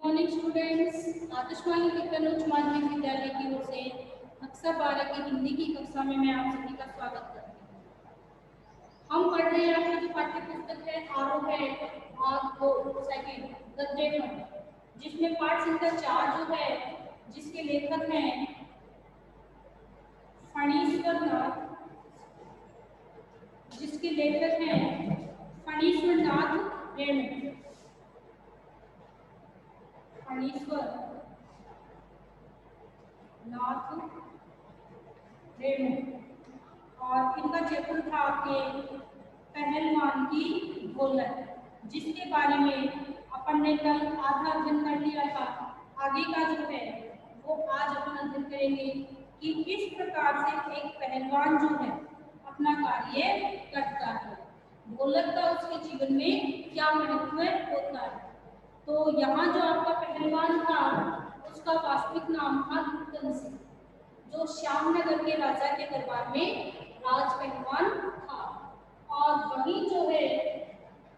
Morning students, आतिशबानी विज्ञान उच्च माध्यमिक विद्यालय की ओर से कक्षा 12 की हिंदी की कक्षा में मैं आप सभी का स्वागत करती हूँ। हम पढ़ रहे हैं आपकी जो पाठ्य पुस्तक है आरोह है भाग 2 सेकंड गद्य खंड, जिसमें पाठ संख्या 4 जो है जिसके लेखक हैं फणीश्वर नाथ, जिसके लेखक हैं फणीश्वर नाथ रेणु। फणीश्वर नाथ रेणु और इनका चैप्टर था आपके पहलवान की ढोलक, जिसके बारे में अपन ने कल आधा अध्ययन कर लिया था। आगे का जो है वो आज अपन अध्ययन करेंगे कि किस प्रकार से एक पहलवान जो है अपना कार्य करता है, ढोलक का उसके जीवन में क्या महत्व होता है। तो यहाँ जो आपका पहलवान था उसका वास्तविक नाम था लुटन सिंह, जो श्यामनगर के राजा के दरबार में राज पहलवान था। और वही जो है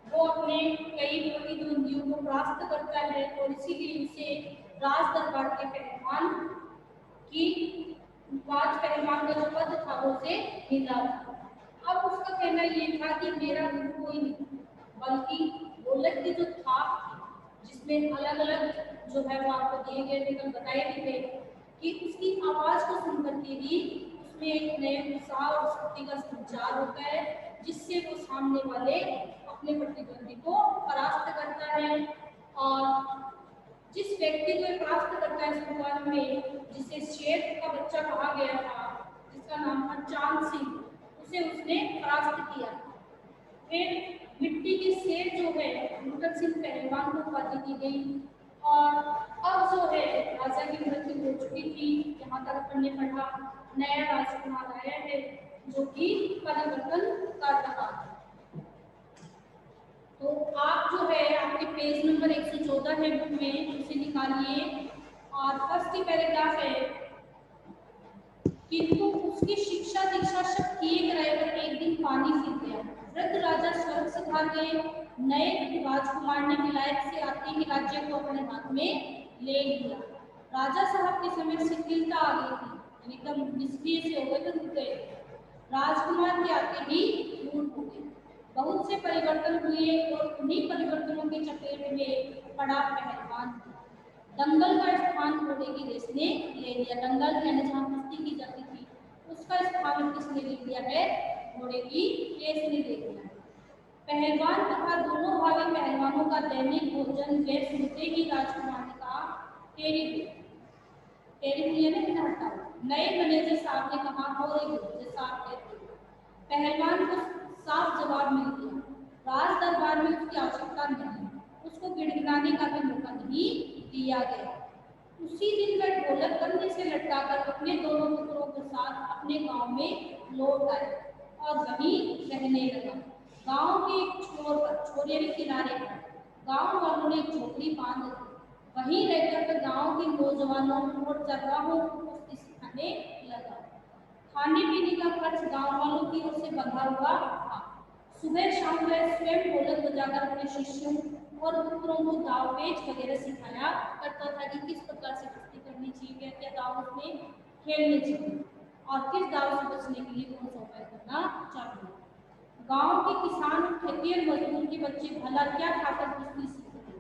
वो अपने कई प्रतिद्वंदियों को परास्त करता है और इसीलिए उसे राज दरबार के पहलवान की राज पहलवान का जो पद था वो उसे मिला था। अब उसका कहना ये था कि मेरा गुरु कोई नहीं बल्कि ढोलक की जो थाप थी, जिसमें अलग अलग जो है वो आपको दिए गए थे, कल बताए भी थे कि उसकी आवाज को सुनकर के ही उसमें एक नए उत्साह और शक्ति का संचार होता है, जिससे वो सामने वाले अपने प्रतिद्वंदी को परास्त करता है। और जिस व्यक्ति को परास्त करता है शुरुआत में, जिसे शेर का बच्चा कहा गया था, जिसका नाम था चांद सिंह, उसे उसने परास्त किया। फिर मिट्टी के शेर जो है लुटन सिंह पहलवान को उपाधि दी गई। और अब जो है राजा की मृत्यु हो चुकी थी, यहाँ तक अपन ने पढ़ा। नया राजकुमार आया है जो कि परिवर्तन कर रहा है। तो आप जो है आपके पेज नंबर 114 है बुक में, उसे निकालिए और फर्स्ट ही पैराग्राफ है, किंतु उसकी शिक्षा दीक्षा सब किए कराए पर एक दिन पानी फिर गया। वृद्ध राजा स्वर्ग से भाग गए। नए राजकुमार ने विलायत से आते ही राज्य को अपने हाथ में ले लिया। राजा साहब के समय शिथिलता आ गई थी, एकदम निष्क्रिय से हो गए, तो रुक गए। राजकुमार के आते ही मूड हो गए। बहुत से परिवर्तन हुए और उन्हीं परिवर्तनों के चपेट में पड़ा पहलवान। दंगल का स्थान घोड़े की रेस ने ले लिया। दंगल यानी जहाँ कुश्ती की जाती थी, उसका स्थान किसने ले लिया है? घोड़े की रेस ने ले लिया। पहलवान तथा दोनों भावी पहलवानों का दैनिक भोजन वे सुनते ही राजकुमार ने कहा, तेरी बिना हटा। नए मैनेजर साहब ने कहा, पहलवान को साफ जवाब मिल गया, राज दरबार में उसकी आवश्यकता नहीं, उसको गिड़गिड़ाने का भी मौका नहीं दिया गया। उसी दिन वह ढोलक कंधे से लटकाकर अपने दोनों पुत्रों के साथ अपने गांव में लौट आए और वहीं रहने लगा। गांव के एक छोर यानी किनारे पर गांव वालों ने एक झोपड़ी बांध दी। वहीं रहकर गांव के नौजवानों और चरवाहों को कुश्ती सिखाने लगा। खाने पीने का खर्च गांव वालों की ओर से बंधा हुआ था। सुबह शाम वह स्वयं ढोलक बजाकर अपने शिष्यों और पुत्रों को दाव पेच वगैरह सिखाया करता था कि किस प्रकार से कुश्ती करनी चाहिए, क्या दाव उसमें खेलने चाहिए और किस दाव से बचने के लिए कौन सा उपाय करना चाहिए। गांव के किसान और खेतिहर मजदूर के बच्चे भला क्या खाकर कुश्ती सीखते।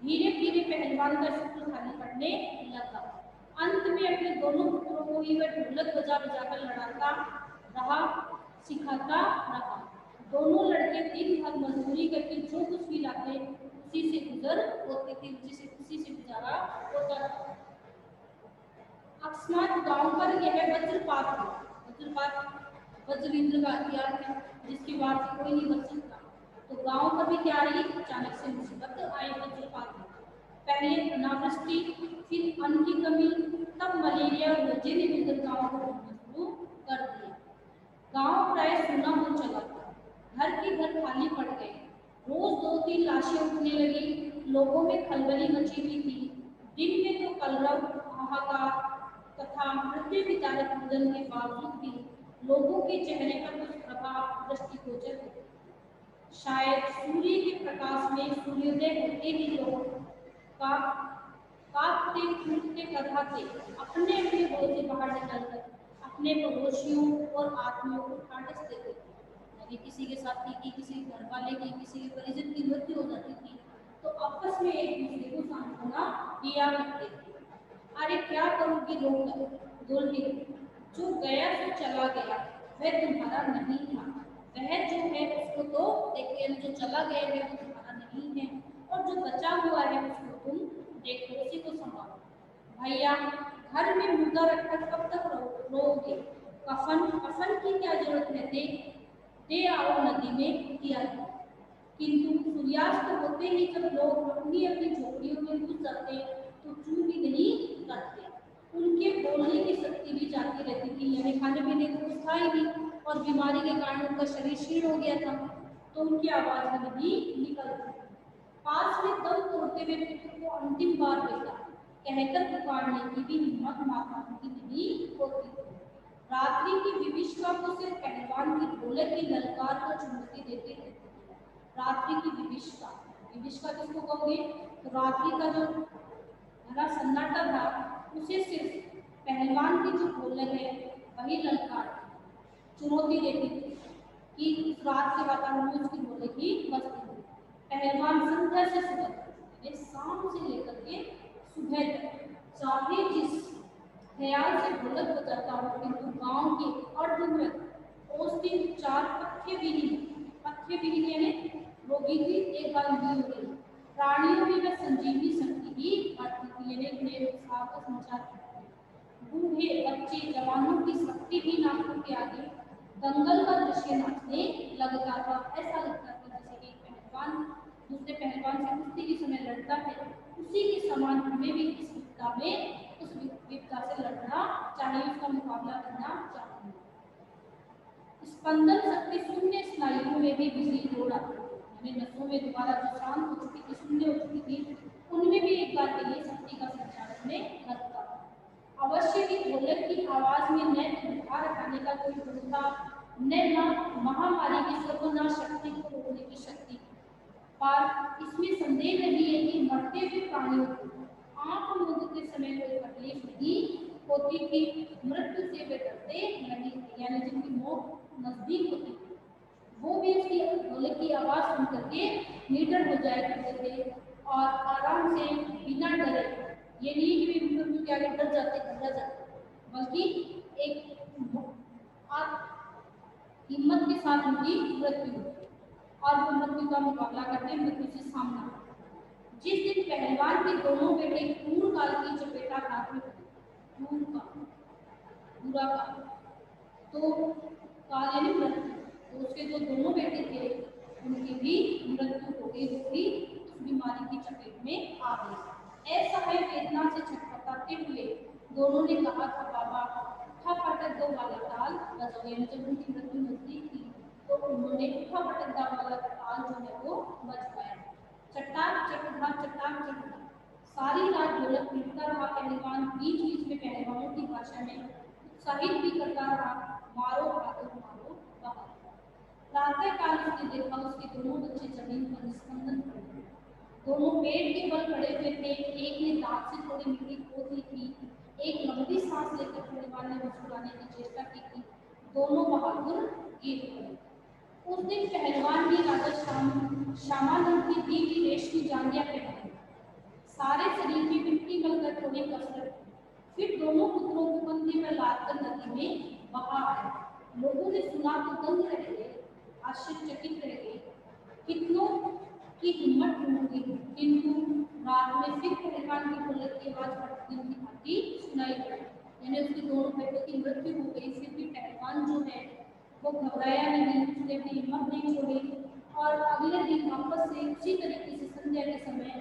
धीरे धीरे पहलवान का सूत्र खाली पड़ने लगा। अंत में अपने दोनों पुत्रों को ही वह ढोलक बजा बजाकर लड़ाता रहा, सिखाता रहा। दोनों लड़के दिन भर मजदूरी करके जो कुछ भी लाते उसी से गुजर होती थी, उसी से गुजारा होता था। अकस्मात गांव पर यह वज्रपात हुआ। वज्रपात वज्रविंद्र का हथियार है जिसकी बात से कोई नहीं बच सकता। तो गांव पर भी क्या रही, अचानक से मुसीबत आई, वज्रपात। पहले अनावृष्टि, फिर अन्न की कमी, तब मलेरिया और वजह ने मिलकर गांव को ढूंढना शुरू कर दिया। गांव प्राय सूना हो चला था, घर के घर खाली पड़ गए। रोज 2-3 लाशें उठने लगी, लोगों में खलबली मची हुई थी। दिन में तो कलरव, हाहाकार तथा मृत्यु विदारक भोजन के बावजूद भी लोगों के चेहरे पर कुछ प्रभाव दृष्टिगोचर होते। शायद सूर्य के प्रकाश में सूर्योदय होते ही लोगों का कांपते कूदते कतराते अपने अपने घोड़े से बाहर निकलकर अपने पड़ोसियों और आत्मियों को ठाटस देते थे। यानी किसी के साथी की, किसी के घर वाले की, किसी के परिजन की मृत्यु हो जाती थी तो आपस में एक दूसरे को सांत्वना दिया करते थे। अरे क्या करोगी रोकर बोलती, जो गया सो चला गया, वह तुम्हारा नहीं था। वह जो है उसको तो देखिए, जो चला गया है वो तुम्हारा नहीं है, और जो बचा हुआ है उसको तुम देखो, उसी को संभालो। भैया घर में मुर्दा रखकर कब तक रहोगे? कफन कफन की क्या जरूरत है? दे आओ नदी में किया जाए। किंतु सूर्यास्त होते ही जब लोग अपनी अपनी झोपड़ियों में घुस जाते तो चूं भी नहीं करते। उनके बोलने की शक्ति भी जाती रहती थी, यानी खाने पीने को कुछ था ही नहीं और बीमारी के कारण उनका शरीर क्षीण हो गया था, तो उनकी आवाज में भी निकलती थी। पास में दम तोड़ते हुए पुत्र को अंतिम बार बेटा कहकर पुकारने की भी हिम्मत माताओं की नहीं होती थी। रात्रि की विभीषिका को सिर्फ पहलवान की ढोलक की ललकार को चुनौती देते रहते थे। रात्रि की विभीषिका, विभीषिका किसको कहोगे? तो रात्रि का जो घना सन्नाटा था उसे सिर्फ पहलवान की जो ढोलक है वही ललकार चुनौती देती थी कि उस रात के वातावरण में उसकी ढोलक ही बजती थी। पहलवान संध्या से सुबह तक, शाम से लेकर के सुबह तक, चाहे जिस ख्याल से ढोलक बजाता हो, किंतु गांव के अर्धमृत औषधि उपचार पथ्य विहीन यानी रोगी की देखभाल नहीं हो रही। प्राणियों में वह संजीवनी शक्ति ही बढ़ती थी, यानी उन्हें उत्साह का संचार करती थी। बूढ़े बच्चे जवानों की शक्ति भी नाटकों के आगे दंगल का दृश्य नाचने लगता था। ऐसा लगता था जैसे कि पहलवान दूसरे पहलवान से कुश्ती के समय लड़ता है, उसी के समान हमें भी इस विपदा में उस विपदा से लड़ना चाहिए, उसका मुकाबला करना चाहिए। स्पंदन शक्ति शून्य स्नायुओं में भी बिजली दौड़ा, यानी नसों में दोबारा जो शांत हो चुकी थी, शून्य हो चुकी थी, उनमें भी एक बार के लिए शक्ति का संचार होने लगता था। अवश्य ही ढोलक की आवाज में न तो बुखार हटाने का कोई गुण था, न महामारी की सर्वनाश शक्ति को रोकने की शक्ति, पर इसमें संदेह नहीं है कि मरते हुए प्राणियों को आंख मूंदते समय कोई तकलीफ नहीं होती थी, मृत्यु से वे डरते नहीं थे, यानी जिनकी मौत नजदीक होती थी वो भी उसकी ढोलक की आवाज सुन करके निडर हो जाया करते थे और आराम से बिना डरे, ये नहीं कि वे मृत्यु के आगे डर जाते घबरा जाते, बल्कि एक हिम्मत के साथ उनकी मृत्यु होती और वो मृत्यु का मुकाबला करते, मृत्यु से सामना करते। जिस दिन पहलवान के दोनों बेटे क्रूर काल की चपेटाघात में बुरा काल, तो काल यानी मृत्यु, तो उसके जो दोनों बेटे थे उनकी भी मृत्यु हो गई, वो भी उस बीमारी की चपेट में आ गई। ऐसा है वेदना से छटपटाते हुए दोनों ने कहा था, बाबा उठा पटक दो वाला ताल बजाओ, यानी जब उनकी मृत्यु नजदीक थी तो उन्होंने उठा पटक दो वाला ताल जो है वो बजवाया। चट्टाक चटधा चट्टाक चटधा, सारी रात ढोलक पीटता रहा पहलवान, बीच बीच में पहलवानों की भाषा में उत्साहित भी करता रहा, मारो बहादुर मारो बहादुर। प्रातः काल उसने देखा उसके दोनों बच्चे जमीन पर निस्पंदन पड़े, दोनों पेड़ के बल खड़े हुए थे, एक ने दांत से थोड़ी मिट्टी खोद ली थी, एक लंबी सांस लेकर पहलवान ने मुस्कुराने की चेष्टा की थी, दोनों बहादुर गिर पड़े। उस दिन पहलवान ने राजा श्यामानंद की दी हुई रेशमी जांघिया पहनी, सारे शरीर में मिट्टी मलकर थोड़ी कसरत की, फिर दोनों पुत्रों को कंधे पर लादकर नदी में बहा आए। लोगों ने सुना तो दंग रह गए, आश्चर्यचकित रह गए, कितनों की हिम्मत टूट गई, किंतु रात में फिर पहलवान की ढोलक की आवाज फटती की भांति सुनाई पड़ी, यानी उसके दोनों बेटों की मृत्यु हो गई, फिर भी पहलवान जो है वो घबराया नहीं, उसने अपनी हिम्मत नहीं छोड़ी और अगले दिन वापस से उसी तरीके से संध्या के समय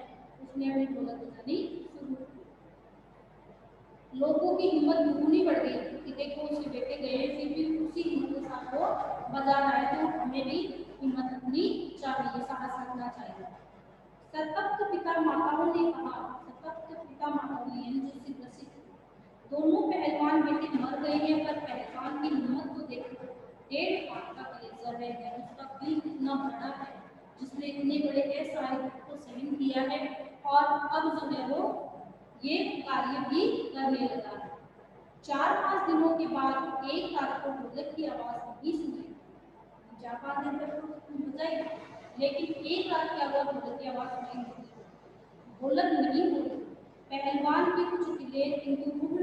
उसने अपनी ढोलक बजानी शुरू की। लोगों की हिम्मत दुगनी बढ़ गई कि देखो उसके बेटे गए फिर भी उसी हिम्मत के साथ वो बजा रहा है, तो हमें भी हिम्मत रखनी चाहिए, साहस रखना चाहिए। सतप्त पिता माताओं ने कहा, सतप्त पिता माताओं ने यानी जो सिद्ध दोनों पहलवान बेटे मर गए हैं, पर पहलवान की हिम्मत को देखो, 1.5 हाथ का कलेजा है, उसका दिल इतना बड़ा है जिसने इतने बड़े असहाय दुख को सहन किया है और अब जो है वो ये कार्य भी करने लगा। 4-5 दिनों के बाद एक रात को ढोलक की आवाज नहीं सुनी। 4-5 दिन तक तो बजाई, लेकिन एक रात के बाद ढोलक की आवाज सुनाई नहीं, ढोलक नहीं बोली। पहलवान के कुछ दिलेर किंतु रुग्ण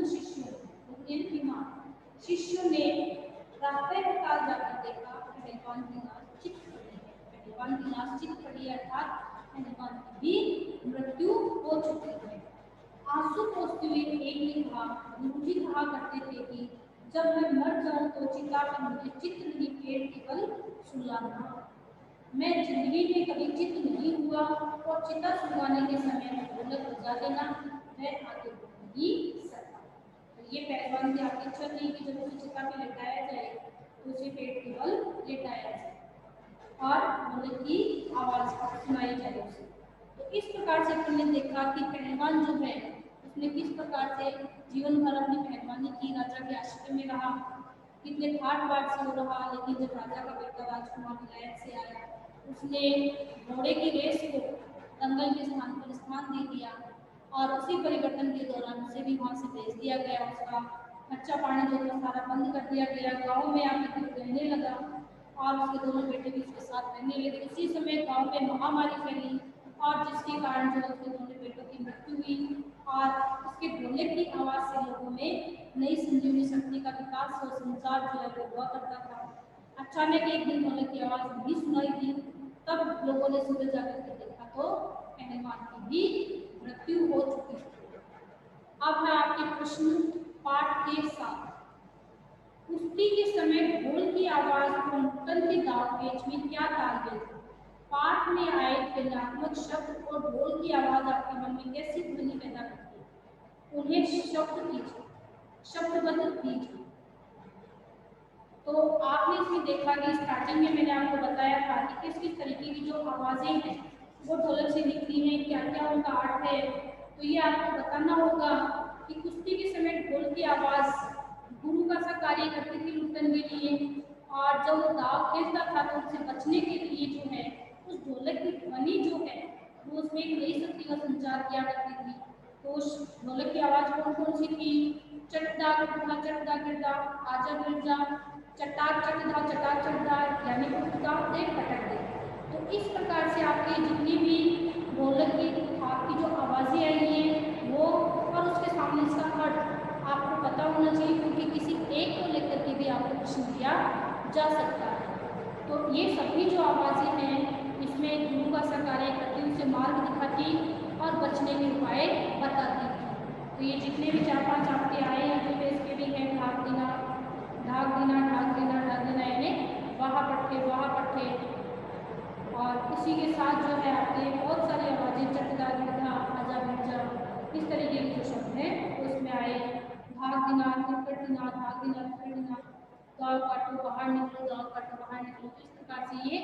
शिष्यों ने प्रातः काल जाकर देखा, पहलवान की लाश चित पड़ी है। पहलवान की लाश चित पड़ी है अर्थात पहलवान की भी मृत्यु हो चुकी है। आंसू पोंछते हुए एक ने कहा, गुरुजी कहा करते थे कि जब मैं मर जाऊं तो चिता पर मुझे चित्त नहीं, पेड़ केवल सुलाना। मैं जिंदगी में कभी चित्त नहीं हुआ और चिता सुलगाने के समय में ढोलक बजा देना, मैं आगे बढ़ नहीं सकता। तो ये पहलवान की आपकी इच्छा थी कि जब उसे चिता पे लेटाया जाए तो उसे पेड़ केवल लेटाया जाए और ढोलक की आवाज सुनाई जाए उसे। तो इस प्रकार से हमने देखा कि पहलवान जो है उसने किस प्रकार से जीवन भर अपनी पहलवानी की, राजा के आश्रम में रहा, कितने ठाट बाट से हो रहा, लेकिन जब राजा का बेटा राजकुमार विलायत से आया उसने घोड़े की रेस को दंगल के स्थान पर स्थान दे दिया और उसी परिवर्तन के दौरान उसे भी वहां से भेज दिया गया। उसका कच्चा पानी जो था सारा बंद कर दिया गया, गाँव में आके रहने लगा और उसके दोनों बेटे भी उसके साथ रहने लगे। उसी समय गाँव में महामारी फैली और जिसके कारण जो उसके दोनों बेटों की मृत्यु हुई और उसके ढोलक की आवाज से लोगों में नई संजीवनी शक्ति का विकास और संचार जो है वो हुआ करता था। अचानक एक दिन ढोलक की आवाज नहीं सुनाई दी, तब लोगों ने सूरज जाकर के देखा तो पहलवान की भी मृत्यु हो चुकी थी। अब है आपके प्रश्न पाठ के साथ। कुश्ती के समय ढोल की आवाज और मुक्तन के दाव पेच में क्या तालमेल था? पाठ में आए भिन्नात्मक शब्द और ढोल की आवाज आपके मन में कैसी ध्वनि पैदा करती है? उन्हें शब्द कीजिए, शब्दबद्ध कीजिए। तो आपने इसमें देखा कि स्टार्टिंग में मैंने आपको बताया था कि किस किस तरीके की जो आवाजें हैं वो ढोलक से निकली हैं, क्या क्या उनका अर्थ है। तो ये आपको बताना होगा कि कुश्ती के समय ढोल की आवाज गुरु का सा कार्य करती थी लुटन के लिए, और जब वो दाव खेलता था तो उससे बचने के लिए जो है उस ढोलक की ध्वनि जो है वो उसमें एक नई शक्ति का संचार किया करती थी। तो उस ढोलक की आवाज कौन कौन सी थी? चटदा गिरदा चटदा गिरदा, आजा गिरजा, चटाक चटदा चटाक चटदा, यानी उठदा दे पटक दे। तो इस प्रकार से आपके जितनी भी ढोलक की आपकी जो आवाजें आई हैं वो और उसके सामने इसका अर्थ आपको पता होना चाहिए, क्योंकि किसी एक को लेकर के भी आपको प्रश्न दिया जा सकता है। तो ये सभी जो आवाजें हैं इसमें गुरु का सा कार्य करती, उसे मार्ग दिखाती और बचने के उपाय बताती थी। तो ये जितने भी 4-5 आपके आए हैं तो इसके भी है ढाक देना, ढाक देना, ढाक देना, ढाक देना, यानी वहाँ पट्टे। और इसी के साथ जो है आपके बहुत सारी आवाजें चटदा गिरदा, आजा गिरजा, इस तरीके के जो शब्द हैं तो उसमें आए। ढाक देना, तिरकट देना, ढाक देना, तिरकट देना, गाँव काटो बाहर निकलो, गाँव काटो बाहर निकलो। इस प्रकार से ये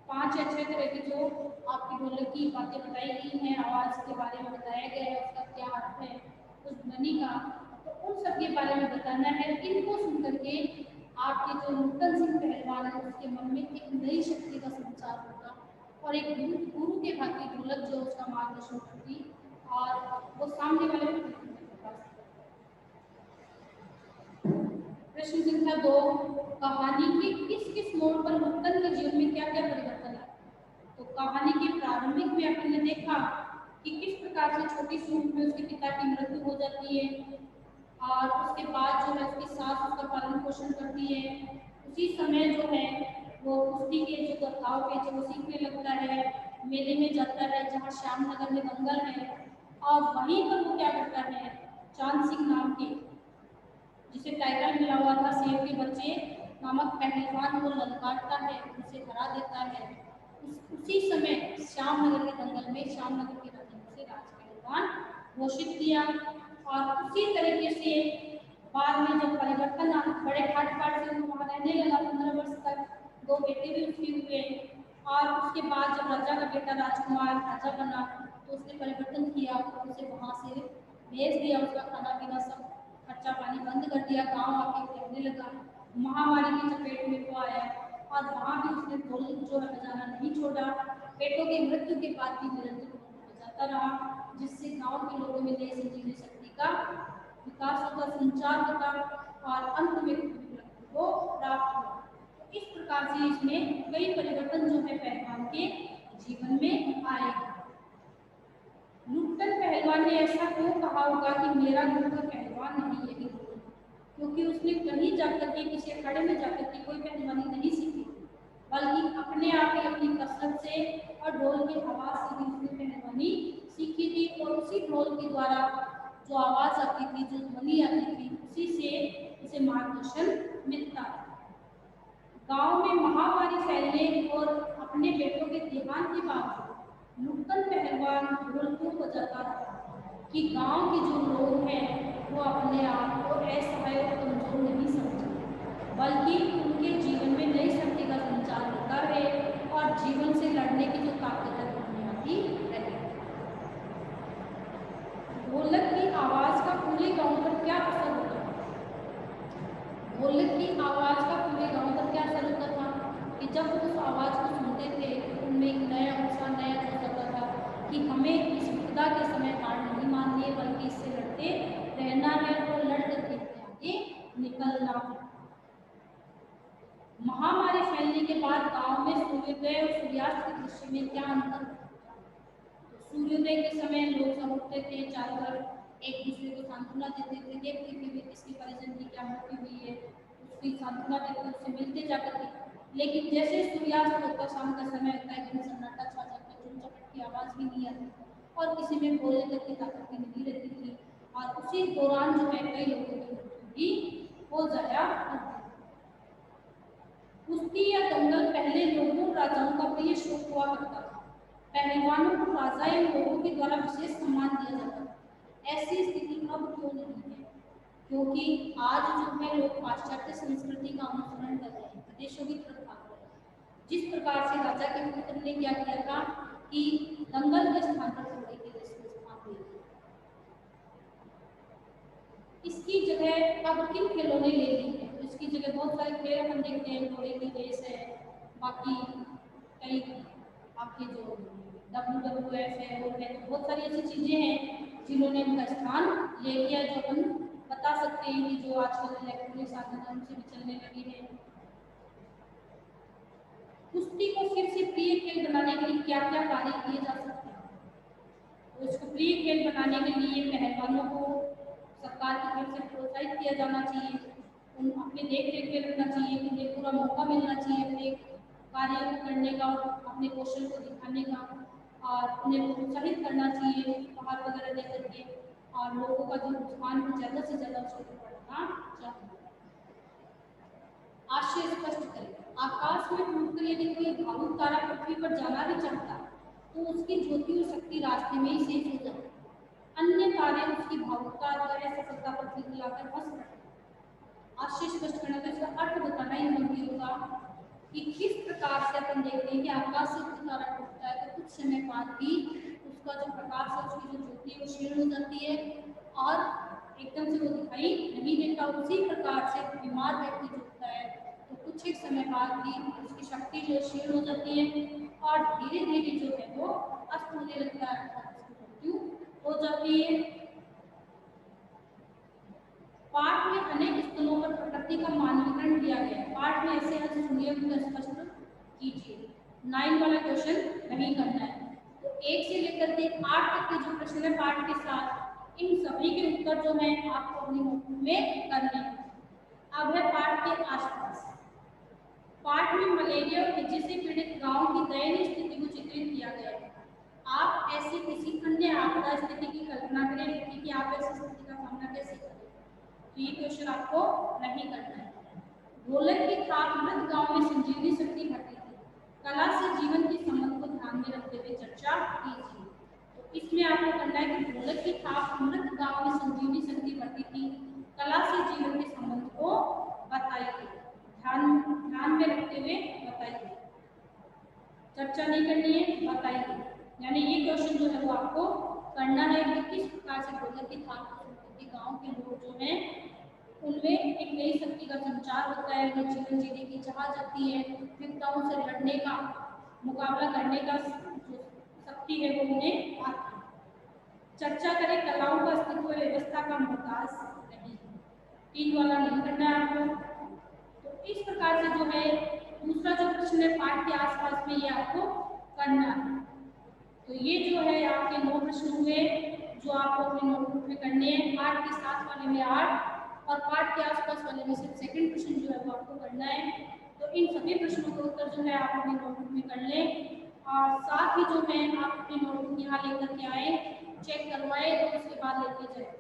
5 या 6 तरह की जो आपकी ढोलक की बातें बताई गई हैं, आवाज के बारे में बताया गया है, उसका क्या अर्थ है उस ध्वनि का, तो उन सब के बारे में बताना है। इनको सुन करके आपके जो नूतन सिंह पहलवान है उसके मन में एक नई शक्ति का संचार होगा और एक गुरु के भांति ढोलक जो उसका मार्गदर्शन करती और वो सामने वाले को। प्रश्न संख्या 2, कहानी के किस किस मोड़ पर नूतन के जीवन में क्या क्या परिवर्तन आया? तो कहानी के प्रारंभिक में आपने देखा कि किस प्रकार से छोटी सी उम्र में उसके पिता की मृत्यु हो जाती है और उसके बाद जो है उसकी सास उसका पालन पोषण करती है। उसी समय जो है वो कुश्ती के जो दाव पेच वो सीखने लगता है, मेले में जाता है जहाँ श्यामनगर में दंगल है, और वहीं पर वो क्या करता है, चांद सिंह नाम के जिसे टाइटल मिला हुआ था शेर के बच्चे नामक पहलवान को ललकारता है, उसे हरा देता है। उसी समय श्यामनगर के दंगल में श्यामनगर के राजा से राज पहलवान घोषित किया। और उसी तरीके से बाद में जब परिवर्तन बड़े ठाट बाट से वहाँ रहने लगा 15 वर्ष तक, 2 बेटे भी उसके हुए, और उसके बाद जब राजा का बेटा राजकुमार राजा बना तो उसने परिवर्तन किया, तो उसे वहाँ से भेज दिया, उसका खाना पीना सब खर्चा पानी बंद कर दिया, गांव आके रहने लगा। महामारी की चपेट में वो आया और वहाँ भी उसने ढोल जो है बजाना नहीं छोड़ा। बेटों की मृत्यु के बाद भी निरंतर बजाता रहा। जिससे गांव के लोगों में नई संजीवनी शक्ति का विकास होगा, संचार होगा और अंत में को प्राप्त होगा। तो इस प्रकार से इसमें कई परिवर्तन जो है पहलवान के जीवन में आएगा। लुट्टन पहलवान ने ऐसा क्यों कहा होगा कि मेरा गुरु कोई पहलवान नहीं है, क्योंकि उसने कहीं जाकर के किसी अखाड़े में जाकर के कोई पहलवानी नहीं सीखी, बल्कि अपने आप ही अपनी कसरत से और ढोल की आवाज से भी उसने पहलवानी सीखी थी। और उसी ढोल के द्वारा जो आवाज आती थी, जो ध्वनि आती थी, उसी से उसे मार्गदर्शन मिलता है। गांव में महामारी फैलने और अपने बेटों के देहांत के बावजूद लुट्टन पहलवान ढोल क्यों बजाता रहा कि गांव के जो लोग हैं वो अपने आप को असहाय और कमजोर नहीं समझते, बल्कि उनके जीवन में नई शक्ति का संचार होता है और जीवन से लड़ने की जो ताकत है उनमें आती रहे। ढोलक की आवाज का पूरे गांव पर क्या असर होता है? ढोलक की आवाज का पूरे गांव पर क्या असर होता था कि जब उस आवाज को सुनते थे तो उनमें एक नया उत्साह, नया जोश आता था कि हमें इस विपदा के समय हार नहीं माननी है, बल्कि इससे लड़ते रहना है और लड़ करके आगे निकलना है। महामारी फैलने के बाद गांव में सूर्योदय और सूर्यास्त के दृश्य में क्या अंतर था? तो सूर्योदय के समय लोग सब उठते थे, चारों तरफ एक दूसरे को सांत्वना देते थे, देखते थे कि किसके परिजन की क्या मृत्यु हुई है, उसकी सांत्वना देते, उससे मिलते जाकर के। लेकिन जैसे सूर्यास्त होता, शाम का समय होता है, एकदम सन्नाटा छा जाता है, धूम चपट की आवाज भी नहीं आती और किसी में बोलने तक की ताकत भी नहीं रहती थी। और उसी दौरान जो है कई लोगों की मृत्यु भी हो जाया करती। कुश्ती या दंगल पहले लोगों राजाओं का प्रिय शौक हुआ करता था। पहलवानों को राजा या लोगों के द्वारा विशेष सम्मान दिया जाता था। ऐसी स्थिति अब क्यों नहीं है? क्योंकि आज जो है लोग पाश्चात्य संस्कृति का अनुसरण कर रहे हैं, विदेशों की तरफ भाग रहे हैं। जिस प्रकार से राजा के पुत्र ने क्या किया था कि दंगल के स्थान पर घोड़े के रेस में भाग लिया, इसकी जगह अब किन खेलों ने ले ली है? तो इसकी जगह बहुत सारे खेल हम देखते हैं, घोड़े की रेस है, बाकी कई आपके जो WWF है वो है, तो बहुत सारी ऐसी चीजें हैं जिन्होंने उनका स्थान ले लिया, जो हम बता सकते हैं कि जो आजकल इलेक्ट्रॉनिक साधन है उनसे भी चलने लगी है। कुश्ती को फिर से प्रिय खेल बनाने के लिए क्या क्या कार्य किए जा सकते हैं? तो इसको प्रिय खेल बनाने के लिए पहलवानों को सरकार की तरफ से प्रोत्साहित किया जाना चाहिए, उन अपने देख रेख में रखना चाहिए, उन्हें पूरा मौका मिलना चाहिए अपने कार्य को करने का और अपने कौशल को दिखाने का, और उन्हें प्रोत्साहित करना चाहिए उपहार वगैरह दे करके, और लोगों का जो रुझान है ज़्यादा से ज़्यादा उसको बढ़ाना चाहिए। आशय स्पष्ट करें। आकाश में टूटकर यदि कोई भावुक तारा पृथ्वी पर जाना भी चाहता तो उसकी ज्योति और शक्ति रास्ते में ही शेष हो जाती, अन्य तारे उसकी भावुकता जो है सफलता पर खिलखिलाकर हंस रहे। आशय स्पष्ट करना तो इसका अर्थ बताना ही मुमकिन होगा कि किस प्रकार से अपन देखते हैं कि आकाश से कोई तारा टूटता है तो कुछ समय बाद ही उसका जो प्रकाश है, उसकी जो ज्योति है वो क्षीण हो जाती है और एकदम से वो दिखाई नहीं देता। उसी प्रकार से बीमार व्यक्ति जो होता है तो कुछ एक समय बाद ही उसकी शक्ति जो क्षीण हो जाती है और धीरे धीरे जो है वो अस्त होने लगता है, उसकी मृत्यु हो जाती है। पाठ में अनेक स्थलों पर प्रकृति का मानकीकरण किया गया है। पाठ में ऐसे है सुनिए, स्पष्ट कीजिए। 9 वाला क्वेश्चन नहीं करना है, तो 1 से लेकर के 8 तक के जो प्रश्न है पाठ के साथ, इन सभी के उत्तर जो है आपको अपनी नोटबुक में करने हैं। अब है पाठ के आसपास। पाठ में मलेरिया और हैजे से पीड़ित गांव की दयनीय स्थिति को चित्रित किया गया है। आप ऐसी किसी अन्य आपदा स्थिति की कल्पना करें कि आप ऐसी स्थिति का सामना कैसे करें, तो ये क्वेश्चन आपको नहीं करना है। ढोलक की थाप मृत गांव में संजीवनी शक्ति भरती थी। कला से जीवन के संबंध को ध्यान में रखते हुए चर्चा कीजिए। तो इसमें आपको करना है कि ढोलक की थाप मृत गांव में संजीवनी शक्ति भरती थी, कला से जीवन के संबंध को बताइए, ध्यान में रखते हुए बताइए, चर्चा नहीं करनी है, बताइए। यानी ये क्वेश्चन जो है वो आपको करना है कि किस प्रकार से ढोलक की थाप के गांव के लोग जो हैं उनमें एक नई शक्ति का संचार होता है, उन्हें जीवन जीने की चाह जाती है, विपदाओं से लड़ने का, मुकाबला करने का जो शक्ति है वो उन्हें आती है। चर्चा करें कलाओं का अस्तित्व व्यवस्था का मोहताज नहीं। 3 वाला नहीं करना है आपको। तो इस प्रकार से जो है दूसरा जो प्रश्न है पाठ के आसपास में ये आपको करना है। तो ये जो है आपके 9 प्रश्न हुए जो आपको अपने नोटबुक में करने हैं। पाठ के साथ वाले में 8 और पाठ के आसपास वाले में सिर्फ सेकंड प्रश्न जो है वो आपको करना है। तो इन सभी प्रश्नों के उत्तर जो है आप अपनी नोटबुक में कर लें और साथ ही जो है आप अपनी नोटबुक यहाँ लेकर के आए, चेक करवाए और उसके बाद लेके जाए।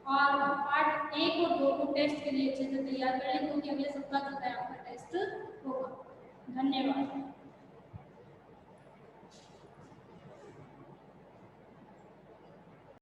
और पार्ट 1 और 2 को टेस्ट के लिए अच्छे से तैयार कर लें क्योंकि अगले सप्ताह जो है आपका टेस्ट होगा। धन्यवाद।